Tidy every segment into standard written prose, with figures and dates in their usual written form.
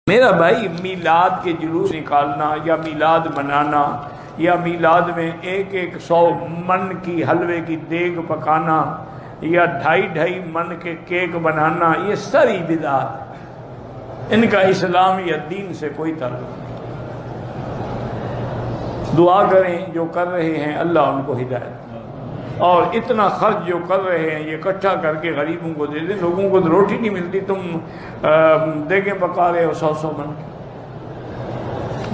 میرا بھائی میلاد کے جلوس نکالنا یا میلاد منانا یا میلاد میں 100 من کی حلوے کی دیگ پکانا یا 2.5 من کے کیک بنانا، یہ ساری بدعات، ان کا اسلام یا دین سے کوئی تعلق نہیں۔ دعا کریں جو کر رہے ہیں اللہ ان کو ہدایت، اور اتنا خرچ جو کر رہے ہیں یہ اکٹھا کر کے غریبوں کو دے دیں۔ لوگوں کو تو روٹی نہیں ملتی، تم دیگیں پکا رہے ہو 100 من کی۔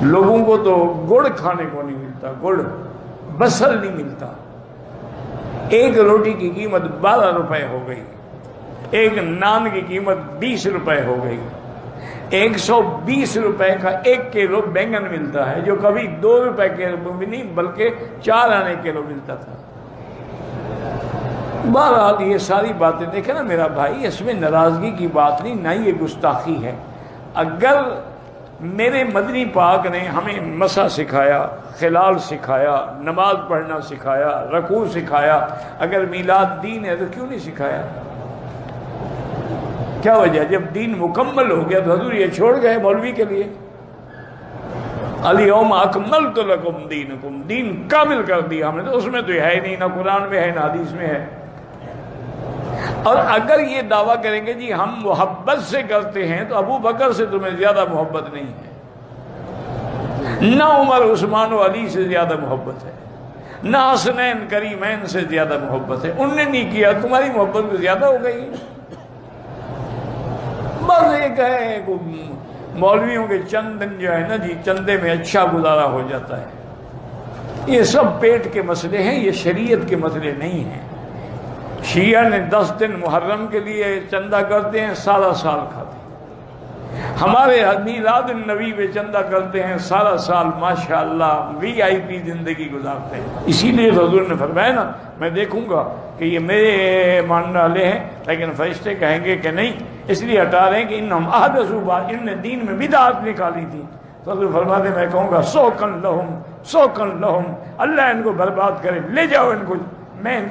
لوگوں کو تو گڑ کھانے کو نہیں ملتا، گڑ بصل نہیں ملتا۔ ایک روٹی کی قیمت 12 روپے ہو گئی، ایک نان کی قیمت 20 روپے ہو گئی۔ 120 روپے کا 1 کلو بینگن ملتا ہے، جو کبھی 2 روپے کے بھی نہیں بلکہ 4 آنے کلو ملتا تھا۔ بہرحال یہ ساری باتیں دیکھیں نا میرا بھائی، اس میں ناراضگی کی بات نہیں، نہ یہ گستاخی ہے۔ اگر میرے مدنی پاک نے ہمیں مسح سکھایا، خلال سکھایا، نماز پڑھنا سکھایا، رکوع سکھایا، اگر میلاد دین ہے تو کیوں نہیں سکھایا؟ کیا وجہ؟ جب دین مکمل ہو گیا تو حضور یہ چھوڑ گئے مولوی کے لیے، الیوم اکملت لکم دینکم، دین کامل کر دیا ہم نے، تو اس میں تو ہے ہی نہیں، نہ قرآن میں ہے نہ حدیث میں ہے۔ اور اگر یہ دعویٰ کریں گے جی ہم محبت سے کرتے ہیں تو ابو بکر سے تمہیں زیادہ محبت نہیں ہے، نہ عمر عثمان و علی سے زیادہ محبت ہے، نہ حسنین کریمین سے زیادہ محبت ہے، انہوں نے نہیں کیا، تمہاری محبت بھی زیادہ ہو گئی۔ بس ایک ہے مولویوں کے چند دن جو ہے نا جی، چندے میں اچھا گزارا ہو جاتا ہے۔ یہ سب پیٹ کے مسئلے ہیں، یہ شریعت کے مسئلے نہیں ہیں۔ شیعہ نے 10 دن محرم کے لیے چندہ کرتے ہیں، سارا سال کھاتے ہیں۔ ہمارے میلاد النبی پہ چندہ کرتے ہیں، سارا سال ماشاءاللہ VIP زندگی گزارتے ہیں۔ اسی لیے حضور نے فرمایا نا، میں دیکھوں گا کہ یہ میرے ماننے والے ہیں لیکن فرشتے کہیں گے کہ نہیں، اس لیے ہٹا رہے ہیں کہ انہم احدثوا بعد، ان نے دین میں بدعت نکالی تھی۔ تو حضور فرماتے ہیں میں کہوں گا سوکن لہم سوکن لہم، اللہ ان کو برباد کرے، لے جاؤ ان کو، میں